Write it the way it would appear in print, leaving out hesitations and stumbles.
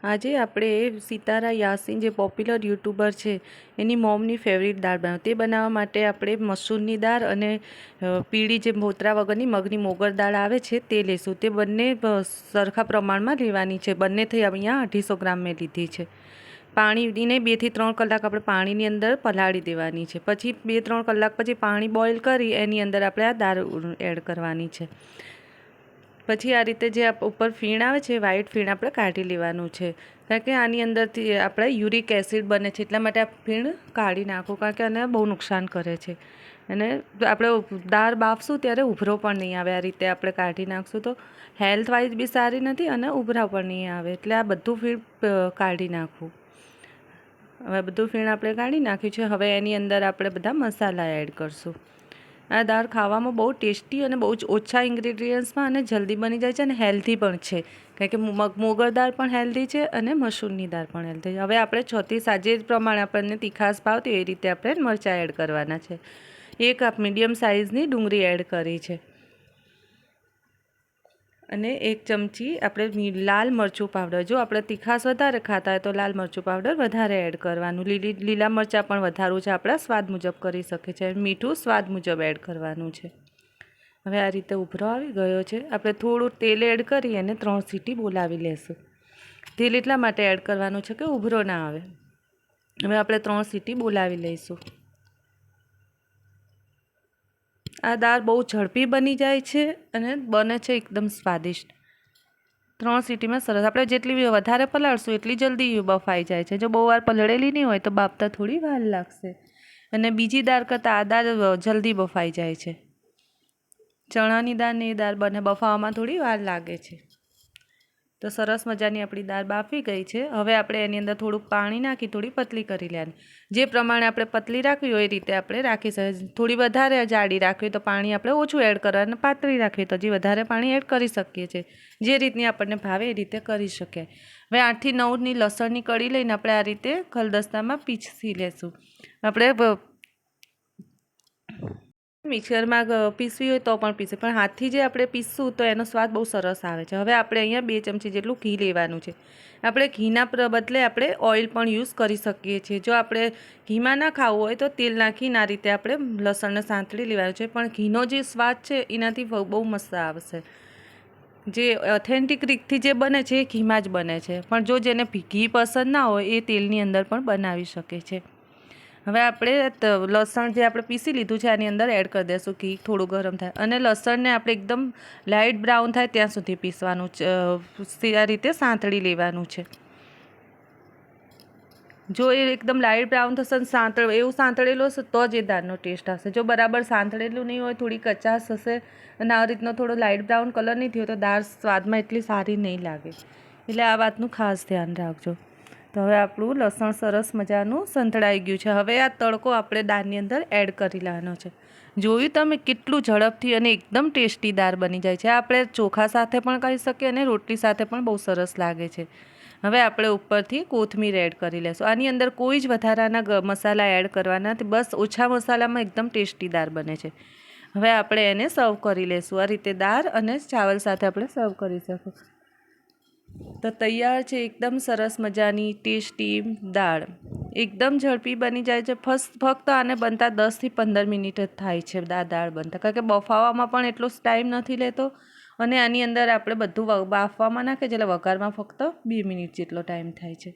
આજે આપણે સિતારા યાસીન જે પોપ્યુલર યુટ્યુબર છે એની મોમની ફેવરિટ દાળ બનાવ તે બનાવવા માટે આપણે મસૂરની દાળ અને પીળી જે મોતરા વગરની મગની મોગર દાળ આવે છે તે લેશું। તે બંને સરખા પ્રમાણમાં લેવાની છે। બંને થઈ અહીંયા 250 ગ્રામ મેં લીધી છે। પાણીને 2 થી 3 કલાક આપણે પાણીની અંદર પલાળી દેવાની છે। પછી 2-3 કલાક પછી પાણી બોઇલ કરી એની અંદર આપણે આ દાળ એડ કરવાની છે। પછી આ રીતે જે ઉપર ફીણ આવે છે વ્હાઈટ ફીણ આપણે કાઢી લેવાનું છે, કારણ કે આની અંદરથી આપણે યુરિક એસિડ બને છે, એટલા માટે આ ફીણ કાઢી નાખો, કારણ કે આને બહુ નુકસાન કરે છે। અને આપણે દાળ બાફશું ત્યારે ઉભરો પણ નહીં આવે। આ રીતે આપણે કાઢી નાખશું તો હેલ્થ વાઇઝ બી સારી નથી અને ઉભરા પણ નહીં આવે, એટલે આ બધું ફીણ કાઢી નાખવું। હવે બધું ફીણ આપણે કાઢી નાખ્યું છે। હવે એની અંદર આપણે બધા મસાલા એડ કરશું। આ દાળ ખાવામાં બહુ ટેસ્ટી અને બહુ જ ઓછા ઇન્ગ્રીડિયન્ટ્સમાં અને જલ્દી બની જાય છે અને હેલ્ધી પણ છે, કારણ કે મોગર દાળ પણ હેલ્ધી છે અને મસૂરની દાળ પણ હેલ્ધી છે। હવે આપણે 6 થી 7 જે પ્રમાણે આપણને તીખાશ ભાવતી એ રીતે આપણે મરચાં એડ કરવાના છે। 1 કપ મીડિયમ સાઇઝની ડુંગળી એડ કરી છે અને 1 ચમચી આપણે લાલ મરચું પાવડર, જો આપણે તીખાશ વધારે ખાતા હોય તો લાલ મરચું પાવડર વધારે એડ કરવાનું। લીલા મરચાં પણ વધારવું છે, આપણા સ્વાદ મુજબ કરી શકે છે। મીઠું સ્વાદ મુજબ એડ કરવાનું છે। હવે આ રીતે ઉભરો આવી ગયો છે। આપણે થોડું તેલ એડ કરી અને 3 સીટી બોલાવી લેશું। તેલ એટલા માટે એડ કરવાનું છે કે ઉભરો ના આવે। હવે આપણે 3 સીટી બોલાવી લઈશું। આ દાળ બહુ ઝડપી બની જાય છે અને બને છે એકદમ સ્વાદિષ્ટ। 3 સીટીમાં સરસ। આપણે જેટલી વધારે પલાળશું એટલી જલ્દી બફાઈ જાય છે। જો બહુ વાર પલળેલી નહીં હોય તો બાફતા થોડી વાર લાગશે, અને બીજી દાળ કરતાં આ દાળ જલ્દી બફાઈ જાય છે। ચણાની દાળ ને એ દાળ બને બફાવવામાં થોડી વાર લાગે છે। તો સરસ મજાની આપણી દાળ બાફી ગઈ છે। હવે આપણે એની અંદર થોડુંક પાણી નાખી થોડી પતલી કરી લેવાની। જે પ્રમાણે આપણે પતલી રાખવી હોય એ રીતે આપણે રાખી શકીએ। થોડી વધારે જાડી રાખવી તો પાણી આપણે ઓછું એડ કરવાનું, પાતળી રાખવી તો હજી વધારે પાણી એડ કરી શકીએ છીએ। જે રીતની આપણને ભાવે એ રીતે કરી શકીએ। હવે 8 થી 9ની લસણની કળી લઈને આપણે આ રીતે ખલદસ્તામાં પીસી લેશું। આપણે મિક્સરમાં પીસવી હોય તો પણ પીસે, પણ હાથથી જે આપણે પીસશું તો એનો સ્વાદ બહુ સરસ આવે છે। હવે આપણે અહીંયા 2 ચમચી જેટલું ઘી લેવાનું છે। આપણે ઘીના બદલે આપણે ઓઇલ પણ યુઝ કરી શકીએ છીએ। જો આપણે ઘીમાં ના ખાવું હોય તો તેલ નાખીને આ રીતે આપણે લસણને સાંતળી લેવાનું છે, પણ ઘીનો જે સ્વાદ છે એનાથી બહુ મસ્ત આવશે। જે ઓથેન્ટિક રીતથી જે બને છે એ ઘીમાં જ બને છે, પણ જો જેને ઘી પસંદ ના હોય એ તેલની અંદર પણ બનાવી શકે છે। હવે આપણે લસણ જે આપણે પીસી લીધું છે આની અંદર એડ કરી દઈશું। ઘી થોડું ગરમ થાય અને લસણને આપણે એકદમ લાઇટ બ્રાઉન થાય ત્યાં સુધી પીસવાનું છે। આ રીતે સાંતળી લેવાનું છે। જો એ એકદમ લાઇટ બ્રાઉન થશે એવું સાંતળેલું હશે તો જ એ દાળનો ટેસ્ટ આવશે। જો બરાબર સાંતળેલું નહીં હોય, થોડી કચાશ હશે અને આ રીતનો થોડો લાઇટ બ્રાઉન કલર નહીં થયો તો દાળ સ્વાદમાં એટલી સારી નહીં લાગે, એટલે આ વાતનું ખાસ ધ્યાન રાખજો। તો હવે આપણું લસણ સરસ મજાનું સંતળાઈ ગયું છે। હવે આ તડકો આપણે દાળની અંદર એડ કરી લેવાનો છે। જોયું તમે કેટલું ઝડપથી અને એકદમ ટેસ્ટી દાળ બની જાય છે। આપણે ચોખા સાથે પણ ખાઈ શકીએ અને રોટલી સાથે પણ બહુ સરસ લાગે છે। હવે આપણે ઉપરથી કોથમીર એડ કરી લેશું। આની અંદર કોઈ જ વધારાના મસાલા એડ કરવાના નથી, બસ ઓછા મસાલામાં એકદમ ટેસ્ટી દાળ બને છે। હવે આપણે એને સર્વ કરી લેશું। આ રીતે દાળ અને ચાવલ સાથે આપણે સર્વ કરી શકું તો તૈયાર છે એકદમ સરસ મજાની ટેસ્ટી દાળ। એકદમ ઝડપી બની જાય છે। ફક્ત આને બનતા 10 થી 15 મિનિટ જ થાય છે દાળ બનતા, કારણ કે બફાવવામાં પણ એટલો ટાઈમ નથી લેતો અને આની અંદર આપણે બધું બાફવામાં નાખીએ એટલે વઘારમાં ફક્ત 2 મિનિટ જેટલો ટાઈમ થાય છે।